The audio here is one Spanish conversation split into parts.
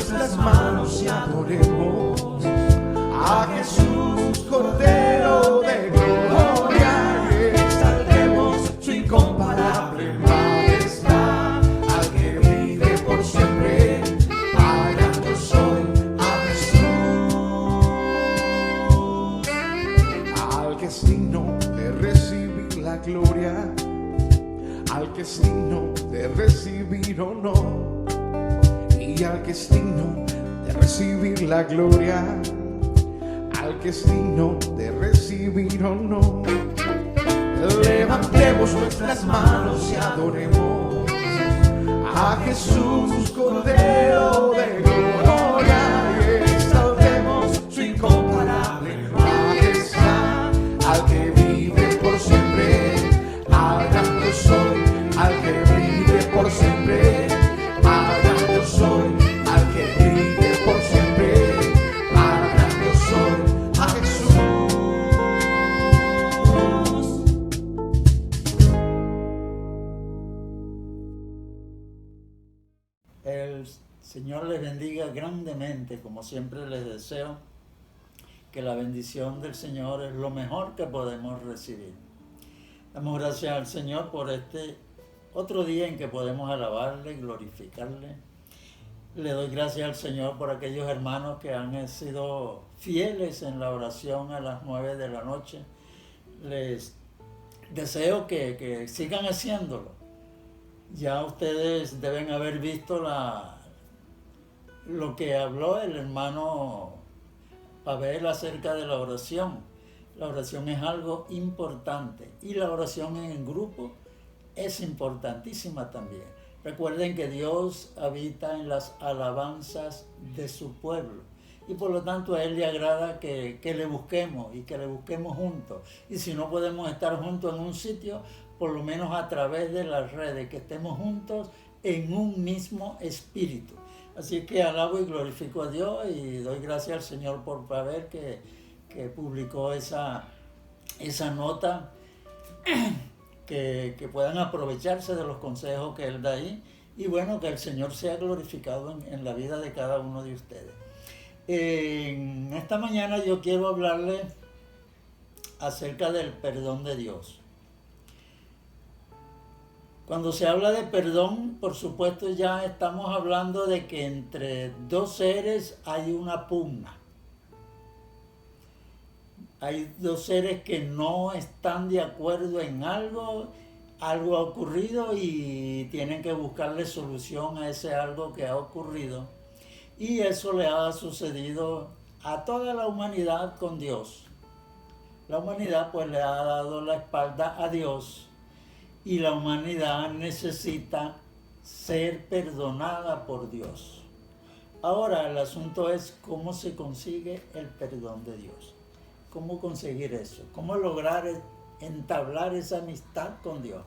nuestras manos y adoremos a Jesús, Cordero de gloria, y exaltemos su incomparable majestad, al que vive por siempre, hallando soy a Jesús, al que es digno de recibir la gloria, al que es digno de recibir honor, y al que es digno de recibir la gloria, al que es digno de recibir honor. Levantemos nuestras manos y adoremos a Jesús, Cordero de gloria, y exaltemos su incomparable majestad, al que vive por siempre, hallando soy, al que vive por siempre, hallando soy, al que vive por siempre, hallando soy a Jesús. El Señor les bendiga grandemente, como siempre les deseo que la bendición del Señor es lo mejor que podemos recibir. Damos gracias al Señor por este otro día en que podemos alabarle, glorificarle. Le doy gracias al Señor por aquellos hermanos que han sido fieles en la oración a las 9 de la noche. Les deseo que sigan haciéndolo. Ya ustedes deben haber visto lo que habló el hermano Pavel acerca de la oración. La oración es algo importante y la oración en grupo es importantísima también. Recuerden que Dios habita en las alabanzas de su pueblo y por lo tanto a Él le agrada que le busquemos y que le busquemos juntos. Y si no podemos estar juntos en un sitio, por lo menos a través de las redes, que estemos juntos en un mismo espíritu. Así que alabo y glorifico a Dios y doy gracias al Señor por Pavel que publicó esa nota, que puedan aprovecharse de los consejos que Él da ahí y bueno, que el Señor sea glorificado en la vida de cada uno de ustedes. En esta mañana yo quiero hablarles acerca del perdón de Dios. Cuando se habla de perdón, por supuesto ya estamos hablando de que entre dos seres hay una pugna. Hay dos seres que no están de acuerdo en algo ha ocurrido y tienen que buscarle solución a ese algo que ha ocurrido. Y eso le ha sucedido a toda la humanidad con Dios. La humanidad pues le ha dado la espalda a Dios y la humanidad necesita ser perdonada por Dios. Ahora el asunto es cómo se consigue el perdón de Dios. ¿Cómo conseguir eso? ¿Cómo lograr entablar esa amistad con Dios?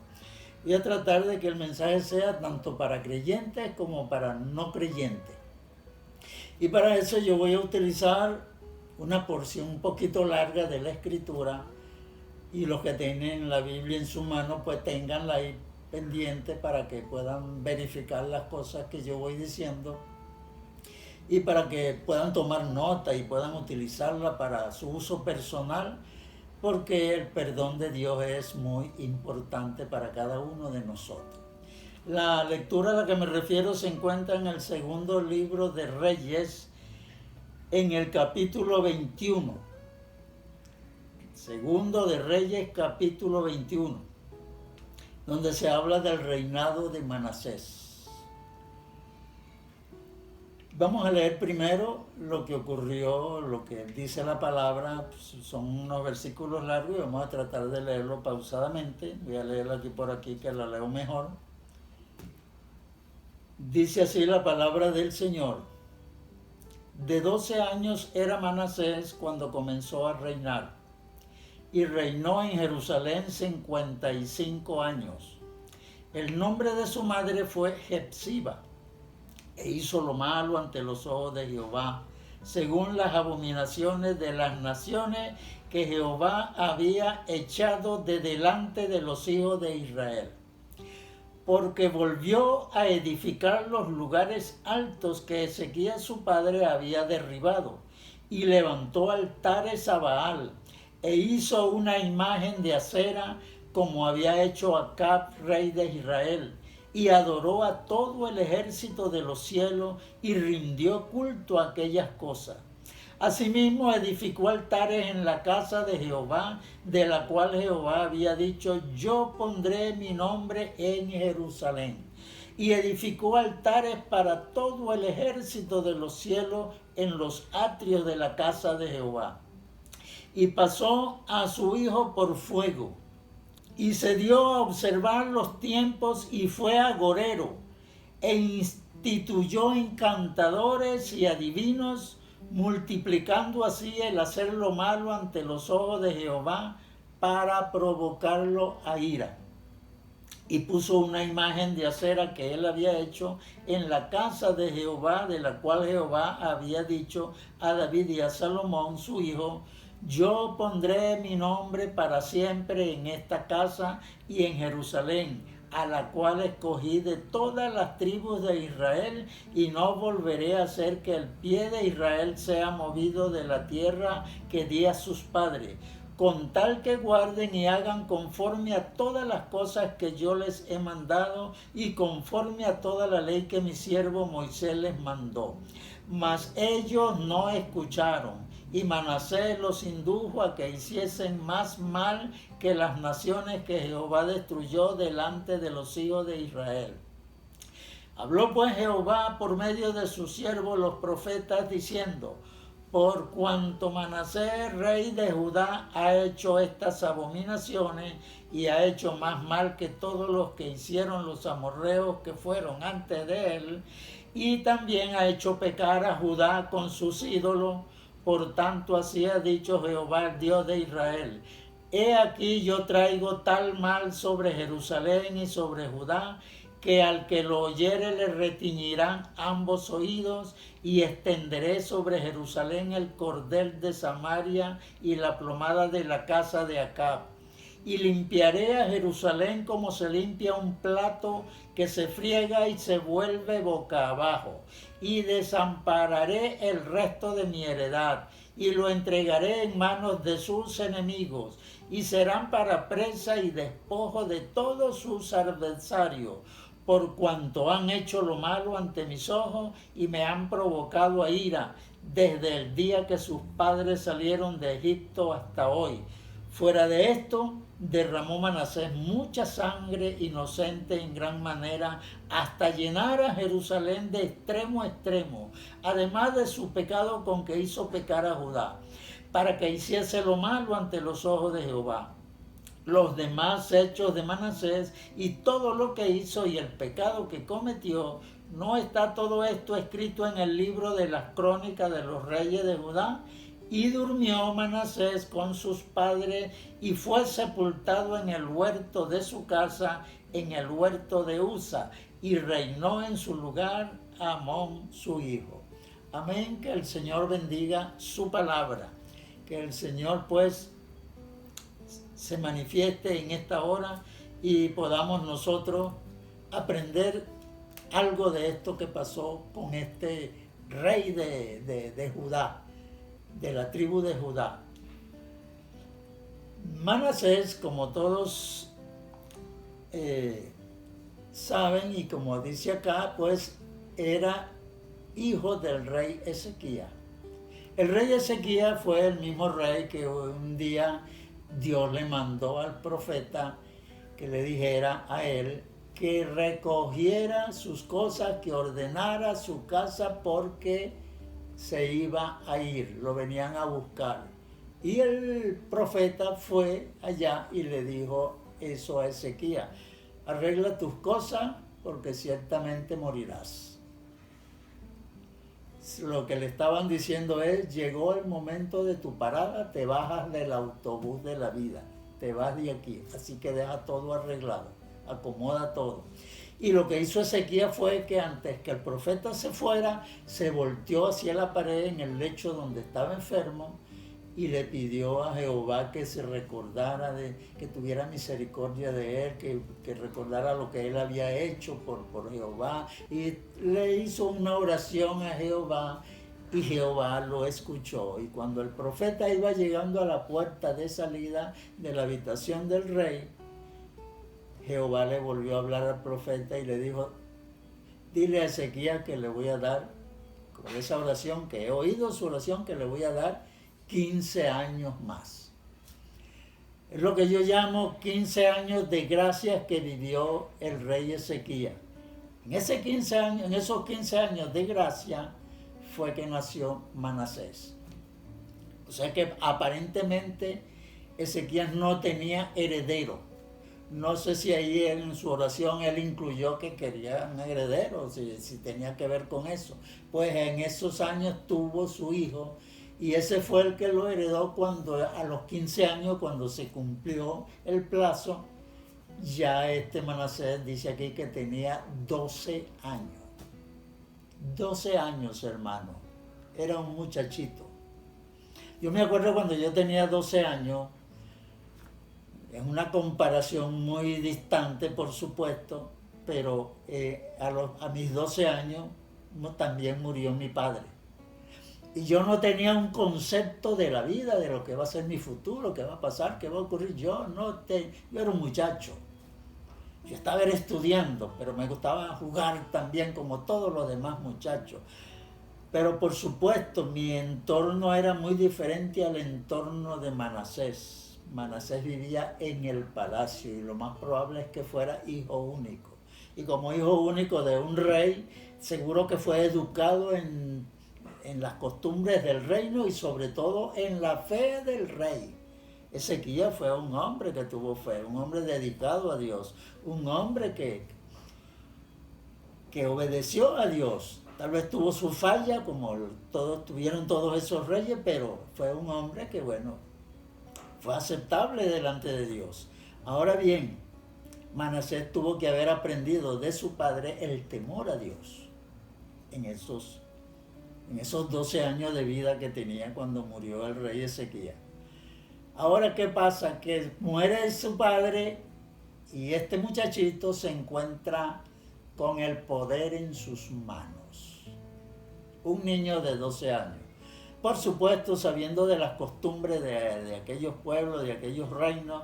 Voy a tratar de que el mensaje sea tanto para creyentes como para no creyentes. Y para eso yo voy a utilizar una porción un poquito larga de la Escritura y los que tienen la Biblia en su mano pues ténganla ahí pendiente para que puedan verificar las cosas que yo voy diciendo y para que puedan tomar nota y puedan utilizarla para su uso personal, porque el perdón de Dios es muy importante para cada uno de nosotros. La lectura a la que me refiero se encuentra en el segundo libro de Reyes, en el capítulo 21. Segundo de Reyes, capítulo 21, donde se habla del reinado de Manasés. Vamos a leer primero lo que ocurrió, lo que dice la palabra. Son unos versículos largos y vamos a tratar de leerlo pausadamente. Voy a leerlo aquí por aquí que la leo mejor. Dice así la palabra del Señor. De 12 años era Manasés cuando comenzó a reinar y reinó en Jerusalén 55 años. El nombre de su madre fue Jepsiba. E hizo lo malo ante los ojos de Jehová, según las abominaciones de las naciones que Jehová había echado de delante de los hijos de Israel. porque volvió a edificar los lugares altos que Ezequías su padre había derribado, y levantó altares a Baal, e hizo una imagen de acera como había hecho Acab, rey de Israel, y adoró a todo el ejército de los cielos y rindió culto a aquellas cosas. Asimismo edificó altares en la casa de Jehová, de la cual Jehová había dicho: yo pondré mi nombre en Jerusalén. Y edificó altares para todo el ejército de los cielos en los atrios de la casa de Jehová. Y pasó a su hijo por fuego, y se dio a observar los tiempos, y fue agorero, e instituyó encantadores y adivinos, multiplicando así el hacer lo malo ante los ojos de Jehová para provocarlo a ira. Y puso una imagen de acera que él había hecho en la casa de Jehová, de la cual Jehová había dicho a David y a Salomón su hijo: yo pondré mi nombre para siempre en esta casa y en Jerusalén, a la cual escogí de todas las tribus de Israel, y no volveré a hacer que el pie de Israel sea movido de la tierra que di a sus padres, con tal que guarden y hagan conforme a todas las cosas que yo les he mandado, y conforme a toda la ley que mi siervo Moisés les mandó. Mas ellos no escucharon, y Manasés los indujo a que hiciesen más mal que las naciones que Jehová destruyó delante de los hijos de Israel. Habló pues Jehová por medio de sus siervos los profetas, diciendo: por cuanto Manasés, rey de Judá, ha hecho estas abominaciones y ha hecho más mal que todos los que hicieron los amorreos que fueron antes de él, y también ha hecho pecar a Judá con sus ídolos, por tanto así ha dicho Jehová, el Dios de Israel: he aquí yo traigo tal mal sobre Jerusalén y sobre Judá, que al que lo oyere le retiñirán ambos oídos, y extenderé sobre Jerusalén el cordel de Samaria y la plomada de la casa de Acab. Y limpiaré a Jerusalén como se limpia un plato que se friega y se vuelve boca abajo, y desampararé el resto de mi heredad, y lo entregaré en manos de sus enemigos, y serán para presa y despojo de todos sus adversarios, por cuanto han hecho lo malo ante mis ojos y me han provocado a ira, desde el día que sus padres salieron de Egipto hasta hoy. Fuera de esto, derramó Manasés mucha sangre inocente en gran manera, hasta llenar a Jerusalén de extremo a extremo, además de su pecado con que hizo pecar a Judá, para que hiciese lo malo ante los ojos de Jehová. Los demás hechos de Manasés y todo lo que hizo y el pecado que cometió, ¿no está todo esto escrito en el libro de las crónicas de los reyes de Judá? Y durmió Manasés con sus padres y fue sepultado en el huerto de su casa, en el huerto de Uza, y reinó en su lugar Amón su hijo. Amén. Que el Señor bendiga su palabra. Que el Señor pues se manifieste en esta hora y podamos nosotros aprender algo de esto que pasó con este rey de Judá, de la tribu de Judá. Manasés, como todos saben y como dice acá, pues era hijo del rey Ezequías. El rey Ezequías fue el mismo rey que un día Dios le mandó al profeta que le dijera a él que recogiera sus cosas, que ordenara su casa porque se iba a ir, lo venían a buscar. Y el profeta fue allá y le dijo eso a Ezequías: arregla tus cosas porque ciertamente morirás. Lo que le estaban diciendo es: llegó el momento de tu parada, te bajas del autobús de la vida, te vas de aquí, así que deja todo arreglado, acomoda todo. Y lo que hizo Ezequías fue que antes que el profeta se fuera, se volteó hacia la pared en el lecho donde estaba enfermo y le pidió a Jehová que se recordara, que tuviera misericordia de él, que recordara lo que él había hecho por Jehová, y le hizo una oración a Jehová, y Jehová lo escuchó. Y cuando el profeta iba llegando a la puerta de salida de la habitación del rey, Jehová le volvió a hablar al profeta y le dijo: dile a Ezequías que le voy a dar, con esa oración, que he oído su oración, que le voy a dar 15 años más. Es lo que yo llamo 15 años de gracias que vivió el rey Ezequías. En esos 15 años de gracia fue que nació Manasés. O sea que aparentemente Ezequías no tenía heredero. No sé si ahí en su oración él incluyó que quería un heredero, si tenía que ver con eso. Pues en esos años tuvo su hijo, y ese fue el que lo heredó cuando a los 15 años, cuando se cumplió el plazo. Ya Manasés dice aquí que tenía 12 años. 12 años, hermano. Era un muchachito. Yo me acuerdo cuando yo tenía 12 años, es una comparación muy distante, por supuesto, pero a mis 12 años también murió mi padre. Y yo no tenía un concepto de la vida, de lo que va a ser mi futuro, qué va a pasar, qué va a ocurrir. Yo era un muchacho. Yo estaba estudiando, pero me gustaba jugar también como todos los demás muchachos. Pero por supuesto, mi entorno era muy diferente al entorno de Manasés. Manasés vivía en el palacio y lo más probable es que fuera hijo único. Y como hijo único de un rey, seguro que fue educado en las costumbres del reino y sobre todo en la fe del rey. Ezequías fue un hombre que tuvo fe, un hombre dedicado a Dios, un hombre que obedeció a Dios. Tal vez tuvo su falla, como tuvieron todos esos reyes, pero fue un hombre que, fue aceptable delante de Dios. Ahora bien, Manasés tuvo que haber aprendido de su padre el temor a Dios en esos 12 años de vida que tenía cuando murió el rey Ezequías. Ahora, ¿qué pasa? Que muere su padre y este muchachito se encuentra con el poder en sus manos. Un niño de 12 años. Por supuesto, sabiendo de las costumbres de aquellos pueblos, de aquellos reinos,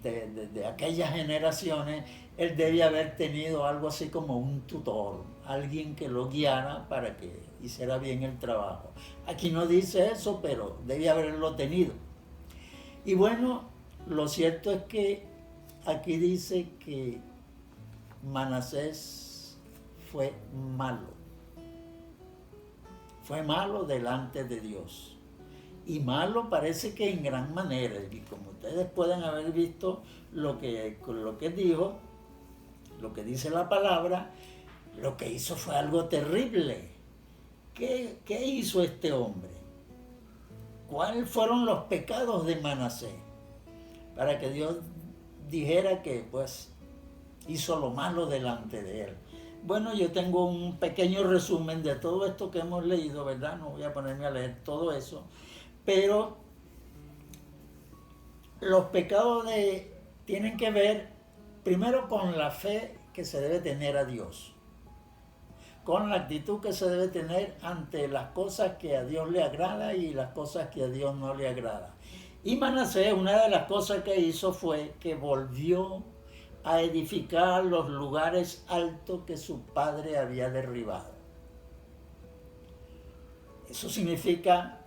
de aquellas generaciones, él debía haber tenido algo así como un tutor, alguien que lo guiara para que hiciera bien el trabajo. Aquí no dice eso, pero debía haberlo tenido. Y lo cierto es que aquí dice que Manasés fue malo. Fue malo delante de Dios. Y malo parece que en gran manera. Y como ustedes pueden haber visto lo que dijo, lo que dice la palabra, lo que hizo fue algo terrible. ¿Qué hizo este hombre? ¿Cuáles fueron los pecados de Manasés? Para que Dios dijera que hizo lo malo delante de él. Yo tengo un pequeño resumen de todo esto que hemos leído, ¿verdad? No voy a ponerme a leer todo eso. Pero los pecados tienen que ver primero con la fe que se debe tener a Dios, con la actitud que se debe tener ante las cosas que a Dios le agrada y las cosas que a Dios no le agrada. Y Manasés, una de las cosas que hizo fue que volvió a edificar los lugares altos que su padre había derribado. Eso significa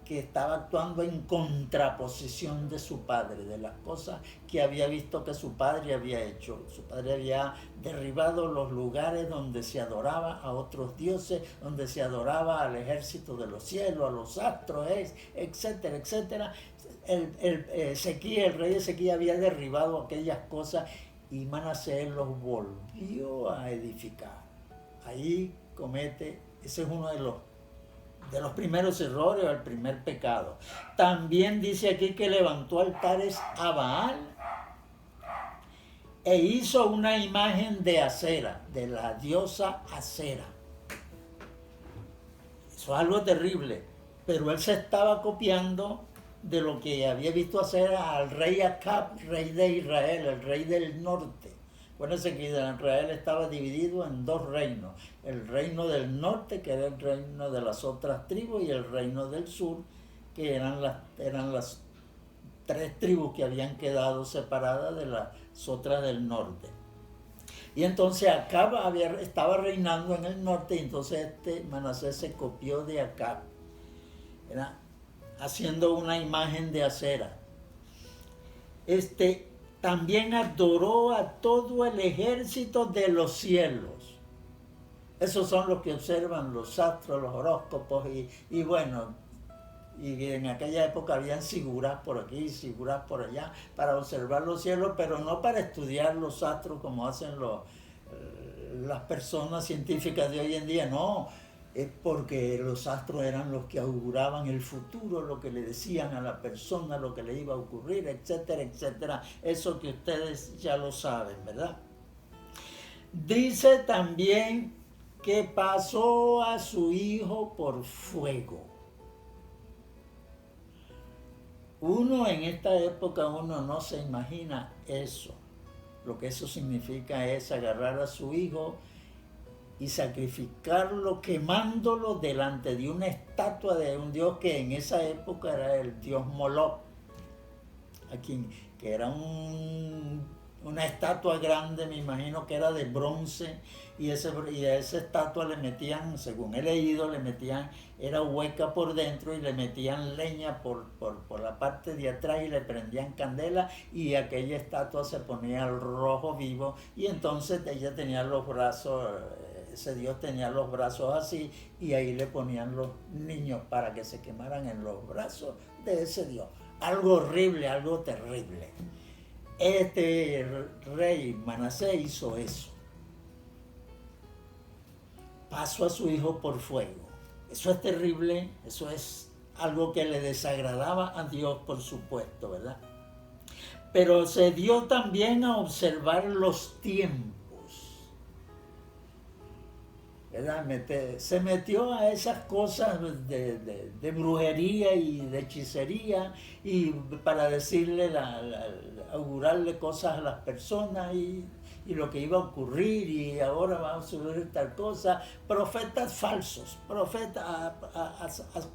que estaba actuando en contraposición de su padre, de las cosas que había visto que su padre había hecho. Su padre había derribado los lugares donde se adoraba a otros dioses, donde se adoraba al ejército de los cielos, a los astros, etcétera, etcétera. El rey Ezequías había derribado aquellas cosas y Manasés los volvió a edificar. Ahí ese es uno de los primeros errores, o el primer pecado. También dice aquí que levantó altares a Baal e hizo una imagen de Acera, de la diosa Acera. Eso es algo terrible. pero él se estaba copiando de lo que había visto hacer al rey Acab, rey de Israel, el rey del norte. Acuérdense que Israel estaba dividido en dos reinos, el reino del norte, que era el reino de las otras tribus, y el reino del sur, que eran las tres tribus que habían quedado separadas de las otras del norte. Y entonces Acab estaba reinando en el norte, y entonces Manasés se copió de Acab, ¿verdad?, haciendo una imagen de acera. También adoró a todo el ejército de los cielos. Esos son los que observan los astros, los horóscopos, y bueno, y en aquella época habían figuras por aquí, figuras por allá, para observar los cielos, pero no para estudiar los astros como hacen las personas científicas de hoy en día, no. Es porque los astros eran los que auguraban el futuro, lo que le decían a la persona, lo que le iba a ocurrir, etcétera, etcétera. Eso que ustedes ya lo saben, ¿verdad? Dice también que pasó a su hijo por fuego. Uno en esta época, uno no se imagina eso. Lo que eso significa es agarrar a su hijo y sacrificarlo quemándolo delante de una estatua de un dios que en esa época era el dios Moloch, que era una estatua grande, me imagino que era de bronce, y a esa estatua le metían, según he leído, era hueca por dentro y le metían leña por la parte de atrás y le prendían candela, y aquella estatua se ponía al rojo vivo, y entonces ella tenía los brazos, ese dios tenía los brazos así, y ahí le ponían los niños para que se quemaran en los brazos de ese dios. Algo horrible, algo terrible. Este rey Manasés hizo eso. Pasó a su hijo por fuego. Eso es terrible, eso es algo que le desagradaba a Dios, por supuesto, ¿verdad? Pero se dio también a observar los tiempos, ¿verdad? Se metió a esas cosas de brujería y de hechicería, y para decirle, augurarle cosas a las personas y lo que iba a ocurrir, y ahora va a suceder tal cosa. Profetas falsos,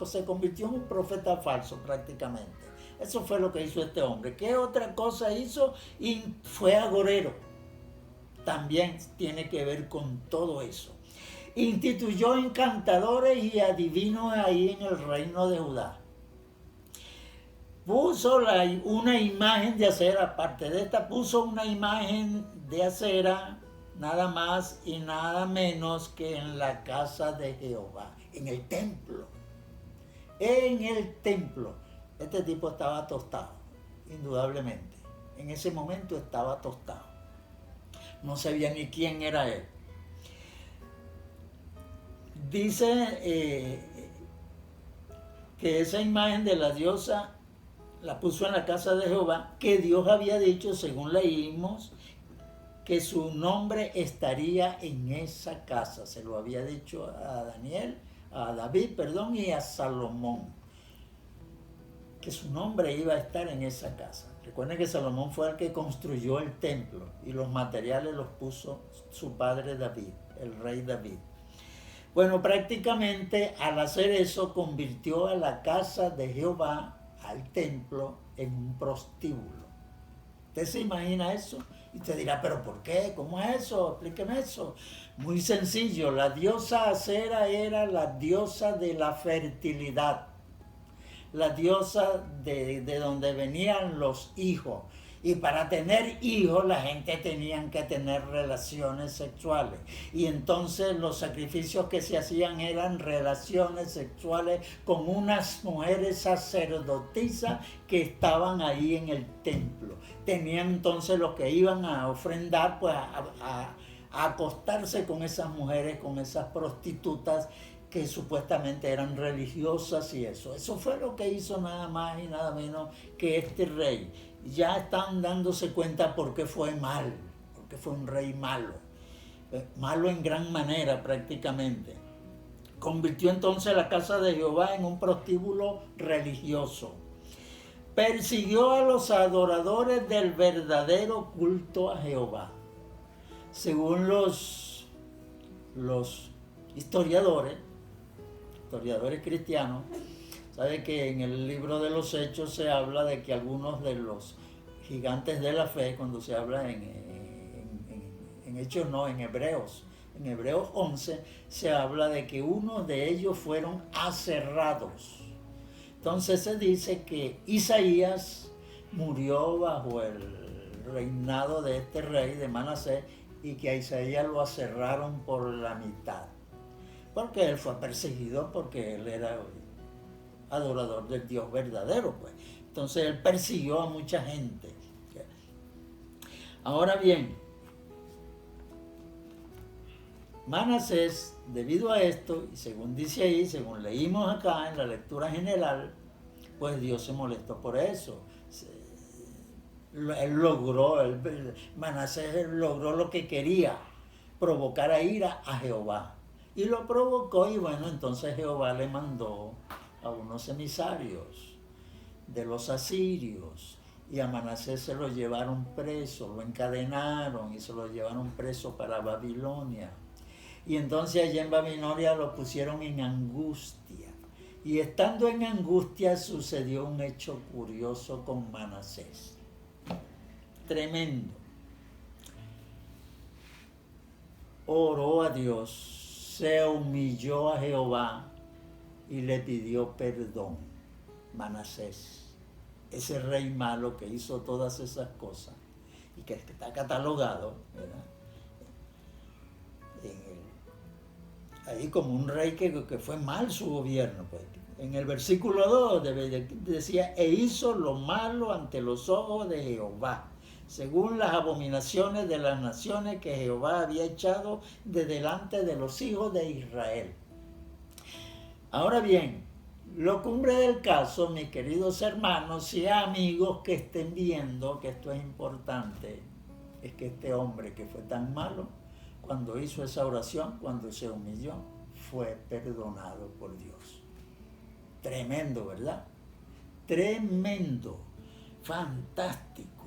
se convirtió en un profeta falso prácticamente. Eso fue lo que hizo este hombre. ¿Qué otra cosa hizo? Y fue agorero. También tiene que ver con todo eso. Instituyó encantadores y adivinos ahí en el reino de Judá. Puso una imagen de acera, aparte de esta, puso una imagen de acera nada más y nada menos que en la casa de Jehová, en el templo. En el templo. Este tipo estaba tostado, indudablemente. En ese momento estaba tostado. No sabía ni quién era él. Dice que esa imagen de la diosa la puso en la casa de Jehová, que Dios había dicho, según leímos, que su nombre estaría en esa casa. Se lo había dicho a David, y a Salomón, que su nombre iba a estar en esa casa. Recuerden que Salomón fue el que construyó el templo, y los materiales los puso su padre David, el rey David. Bueno, prácticamente al hacer eso convirtió a la casa de Jehová, al templo, en un prostíbulo. ¿Usted se imagina eso? Y usted dirá, ¿pero por qué? ¿Cómo es eso? Explíqueme eso. Muy sencillo, la diosa Acera era la diosa de la fertilidad, la diosa de donde venían los hijos. Y para tener hijos la gente tenía que tener relaciones sexuales. Y entonces los sacrificios que se hacían eran relaciones sexuales con unas mujeres sacerdotisas que estaban ahí en el templo. Tenían entonces los que iban a ofrendar, pues a acostarse con esas mujeres, con esas prostitutas que supuestamente eran religiosas y eso. Eso fue lo que hizo nada más y nada menos que este rey. Ya están dándose cuenta por qué fue mal, porque fue un rey malo, malo en gran manera prácticamente. Convirtió entonces la casa de Jehová en un prostíbulo religioso. Persiguió a los adoradores del verdadero culto a Jehová. Según los historiadores cristianos, sabe que en el libro de los Hechos se habla de que algunos de los gigantes de la fe, cuando se habla en Hechos no, en Hebreos 11, se habla de que unos de ellos fueron aserrados. Entonces se dice que Isaías murió bajo el reinado de este rey de Manasés y que a Isaías lo aserraron por la mitad. Porque él fue perseguido porque él era adorador del Dios verdadero, pues. Entonces él persiguió a mucha gente. Ahora bien, Manasés, debido a esto, y según dice ahí, según leímos acá en la lectura general, pues Dios se molestó por eso. Manasés logró lo que quería, provocar a ira a Jehová. Y lo provocó, y bueno, entonces Jehová le mandó a unos emisarios de los asirios, y a Manasés se lo llevaron preso, lo encadenaron y se lo llevaron preso para Babilonia. Y entonces allá en Babilonia lo pusieron en angustia. Y estando en angustia sucedió un hecho curioso con Manasés. Tremendo. Oró a Dios, se humilló a Jehová y le pidió perdón. Manasés, ese rey malo que hizo todas esas cosas y que está catalogado, ¿verdad?, ahí como un rey que fue mal su gobierno, pues. En el versículo 2 decía, e hizo lo malo ante los ojos de Jehová, según las abominaciones de las naciones que Jehová había echado de delante de los hijos de Israel. Ahora bien, lo cumbre del caso, mis queridos hermanos y amigos que estén viendo que esto es importante, es que este hombre que fue tan malo, cuando hizo esa oración, cuando se humilló, fue perdonado por Dios. Tremendo, ¿verdad? Tremendo, fantástico.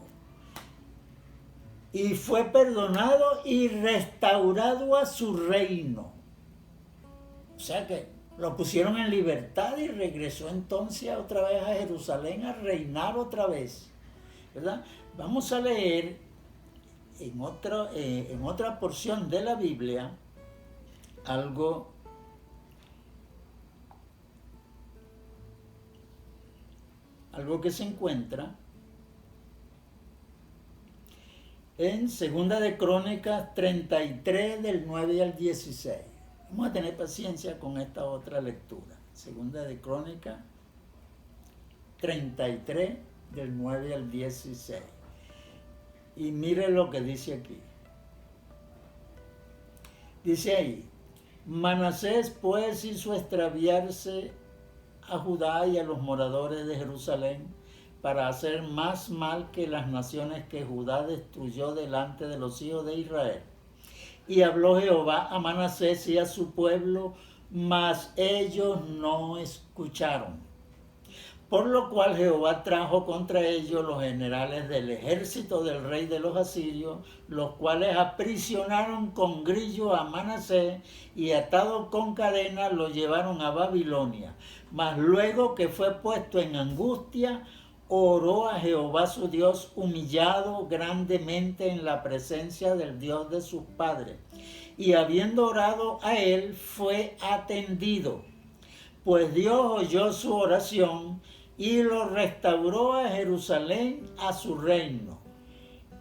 Y fue perdonado y restaurado a su reino. O sea que lo pusieron en libertad y regresó entonces otra vez a Jerusalén a reinar otra vez, ¿verdad? Vamos a leer en otra porción de la Biblia algo que se encuentra en Segunda de Crónicas 33 del 9 al 16. Vamos a tener paciencia con esta otra lectura. Segunda de Crónicas 33 del 9 al 16. Y mire lo que dice aquí. Dice ahí, Manasés pues hizo extraviarse a Judá y a los moradores de Jerusalén para hacer más mal que las naciones que Judá destruyó delante de los hijos de Israel. Y habló Jehová a Manasés y a su pueblo, mas ellos no escucharon. Por lo cual Jehová trajo contra ellos los generales del ejército del rey de los asirios, los cuales aprisionaron con grillo a Manasés y atado con cadenas lo llevaron a Babilonia. Mas luego que fue puesto en angustia, oró a Jehová su Dios, humillado grandemente en la presencia del Dios de sus padres. Y habiendo orado a él, fue atendido, pues Dios oyó su oración y lo restauró a Jerusalén a su reino.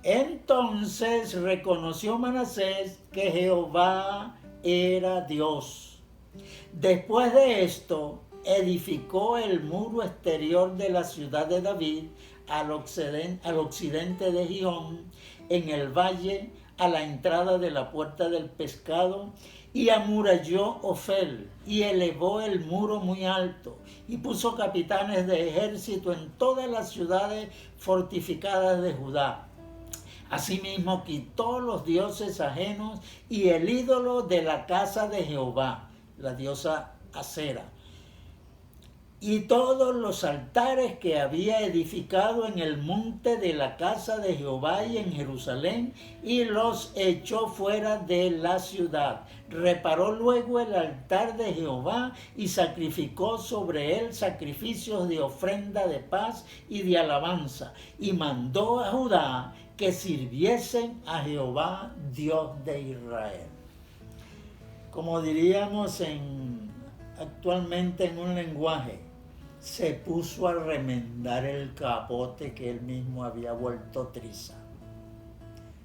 Entonces reconoció Manasés que Jehová era Dios. Después de esto, edificó el muro exterior de la ciudad de David al occidente de Gihón, en el valle, a la entrada de la puerta del pescado, y amuralló Ofel, y elevó el muro muy alto, y puso capitanes de ejército en todas las ciudades fortificadas de Judá. Asimismo quitó los dioses ajenos y el ídolo de la casa de Jehová, la diosa Acera, y todos los altares que había edificado en el monte de la casa de Jehová y en Jerusalén, y los echó fuera de la ciudad. Reparó luego el altar de Jehová y sacrificó sobre él sacrificios de ofrenda de paz y de alabanza, y mandó a Judá que sirviesen a Jehová, Dios de Israel. Como diríamos actualmente en un lenguaje, se puso a remendar el capote que él mismo había vuelto triza.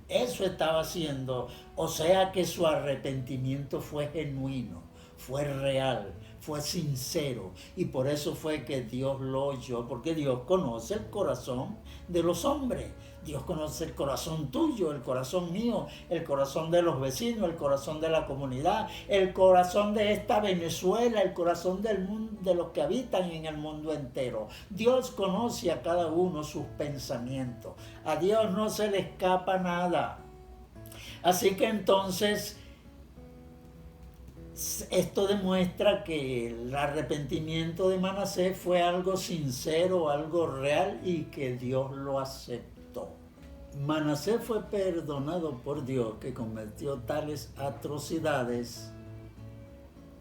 Eso estaba haciendo, o sea que su arrepentimiento fue genuino, fue real, fue sincero, y por eso fue que Dios lo oyó, porque Dios conoce el corazón de los hombres. Dios conoce el corazón tuyo, el corazón mío, el corazón de los vecinos, el corazón de la comunidad, el corazón de esta Venezuela, el corazón del mundo, de los que habitan en el mundo entero. Dios conoce a cada uno sus pensamientos. A Dios no se le escapa nada. Así que entonces, esto demuestra que el arrepentimiento de Manasés fue algo sincero, algo real, y que Dios lo aceptó. Manasés fue perdonado por Dios, que cometió tales atrocidades.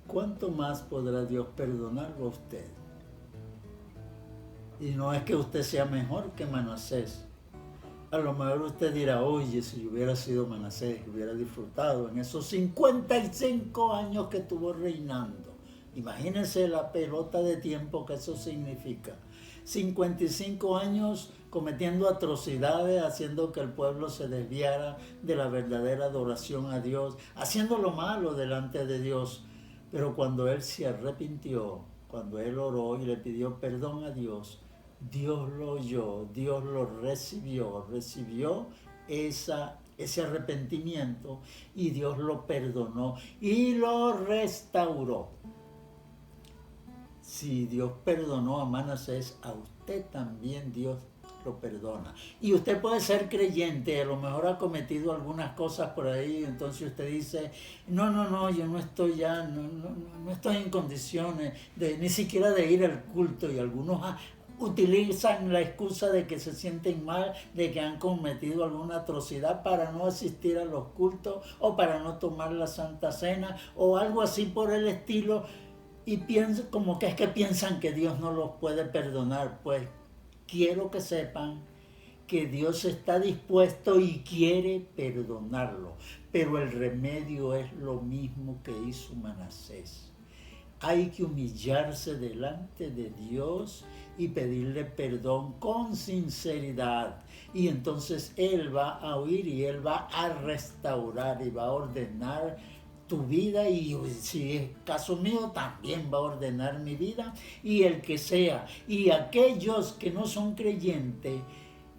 ¿Cuánto más podrá Dios perdonarlo a usted? Y no es que usted sea mejor que Manasés. A lo mejor usted dirá, oye, si yo hubiera sido Manasés, hubiera disfrutado en esos 55 años que estuvo reinando. Imagínense la pelota de tiempo que eso significa. 55 años cometiendo atrocidades, haciendo que el pueblo se desviara de la verdadera adoración a Dios, haciendo lo malo delante de Dios. Pero cuando él se arrepintió, cuando él oró y le pidió perdón a Dios, Dios lo oyó, Dios lo recibió ese arrepentimiento, y Dios lo perdonó y lo restauró. Si Dios perdonó a Manasés, a usted también Dios lo perdona. Y usted puede ser creyente, a lo mejor ha cometido algunas cosas por ahí, entonces usted dice, no, yo no estoy ya, no estoy en condiciones ni siquiera de ir al culto, y algunos utilizan la excusa de que se sienten mal, de que han cometido alguna atrocidad para no asistir a los cultos o para no tomar la Santa Cena o algo así por el estilo, y piensan como que es que piensan que Dios no los puede perdonar. Pues quiero que sepan que Dios está dispuesto y quiere perdonarlo, pero el remedio es lo mismo que hizo Manasés. Hay que humillarse delante de Dios y pedirle perdón con sinceridad. Y entonces Él va a oír y Él va a restaurar y va a ordenar tu vida, y si es caso mío también va a ordenar mi vida y el que sea. Y aquellos que no son creyentes,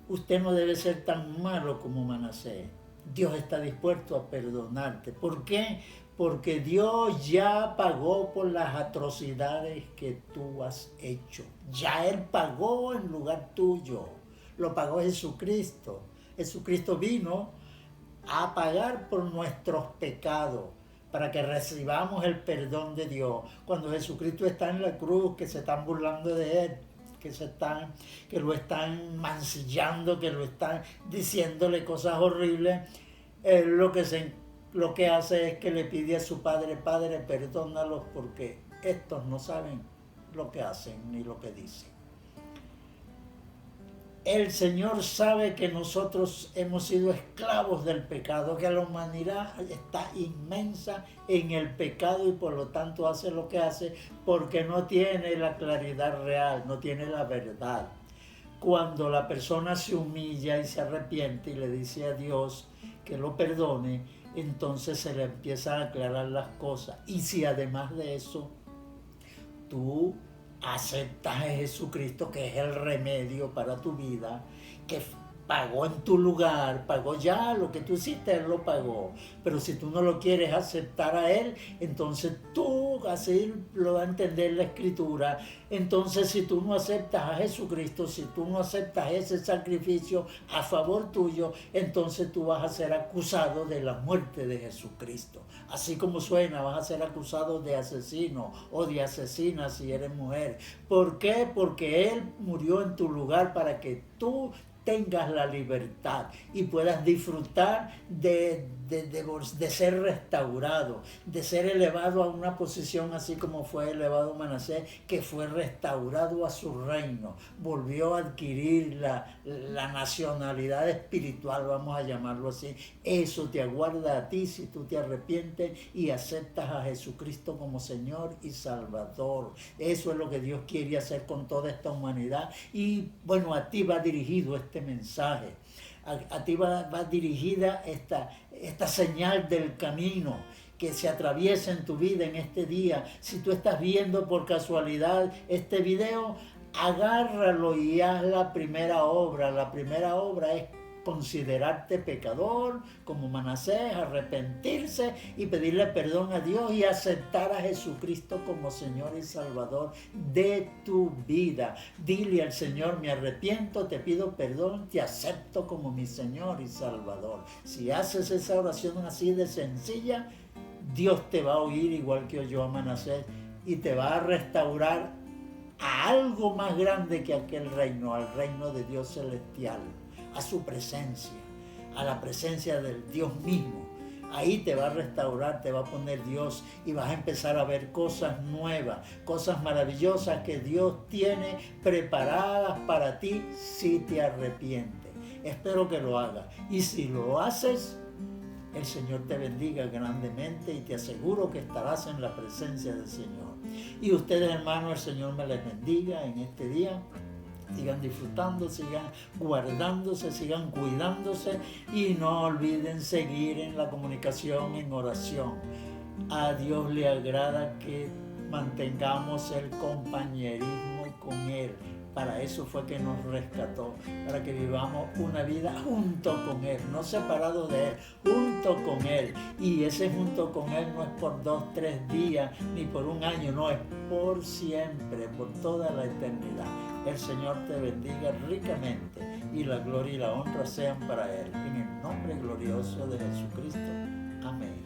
usted no debe ser tan malo como Manasés. Dios está dispuesto a perdonarte. ¿Por qué? Porque Dios ya pagó por las atrocidades que tú has hecho. Ya Él pagó en lugar tuyo. Lo pagó Jesucristo. Jesucristo vino a pagar por nuestros pecados, para que recibamos el perdón de Dios. Cuando Jesucristo está en la cruz, que se están burlando de Él, que lo están mancillando, que lo están diciéndole cosas horribles, Él lo que hace es que le pide a su Padre, Padre, perdónalos porque estos no saben lo que hacen ni lo que dicen. El Señor sabe que nosotros hemos sido esclavos del pecado, que la humanidad está inmensa en el pecado y por lo tanto hace lo que hace porque no tiene la claridad real, no tiene la verdad. Cuando la persona se humilla y se arrepiente y le dice a Dios que lo perdone, entonces se le empiezan a aclarar las cosas. Y si además de eso aceptas a Jesucristo, que es el remedio para tu vida, que pagó en tu lugar, pagó ya lo que tú hiciste, Él lo pagó. Pero si tú no lo quieres aceptar a Él, entonces tú, así lo va a entender la Escritura, entonces si tú no aceptas a Jesucristo, si tú no aceptas ese sacrificio a favor tuyo, entonces tú vas a ser acusado de la muerte de Jesucristo. Así como suena, vas a ser acusado de asesino o de asesina si eres mujer. ¿Por qué? Porque Él murió en tu lugar para que tú tengas la libertad y puedas disfrutar de ser restaurado, de ser elevado a una posición así como fue elevado Manasés, que fue restaurado a su reino, volvió a adquirir la nacionalidad espiritual, vamos a llamarlo así. Eso te aguarda a ti si tú te arrepientes y aceptas a Jesucristo como Señor y Salvador. Eso es lo que Dios quiere hacer con toda esta humanidad y bueno, a ti va dirigido este mensaje. A ti va dirigida esta señal del camino que se atraviesa en tu vida en este día. Si tú estás viendo por casualidad este video, agárralo y haz la primera obra. La primera obra es considerarte pecador como Manasés, arrepentirse y pedirle perdón a Dios y aceptar a Jesucristo como Señor y Salvador de tu vida. Dile al Señor: me arrepiento, te pido perdón, te acepto como mi Señor y Salvador. Si haces esa oración así de sencilla, Dios te va a oír igual que oyó a Manasés y te va a restaurar a algo más grande que aquel reino, al reino de Dios celestial, a su presencia, a la presencia del Dios mismo. Ahí te va a restaurar, te va a poner Dios y vas a empezar a ver cosas nuevas, cosas maravillosas que Dios tiene preparadas para ti si te arrepientes. Espero que lo hagas. Y si lo haces, el Señor te bendiga grandemente y te aseguro que estarás en la presencia del Señor. Y ustedes, hermanos, el Señor me les bendiga en este día. Sigan disfrutando, sigan guardándose, sigan cuidándose y no olviden seguir en la comunicación, en oración. A Dios le agrada que mantengamos el compañerismo con Él. Para eso fue que nos rescató, para que vivamos una vida junto con Él, no separados de Él, junto con Él. Y ese junto con Él no es por 2, 3 días, ni por un año, no, es por siempre, por toda la eternidad. El Señor te bendiga ricamente y la gloria y la honra sean para Él. En el nombre glorioso de Jesucristo. Amén.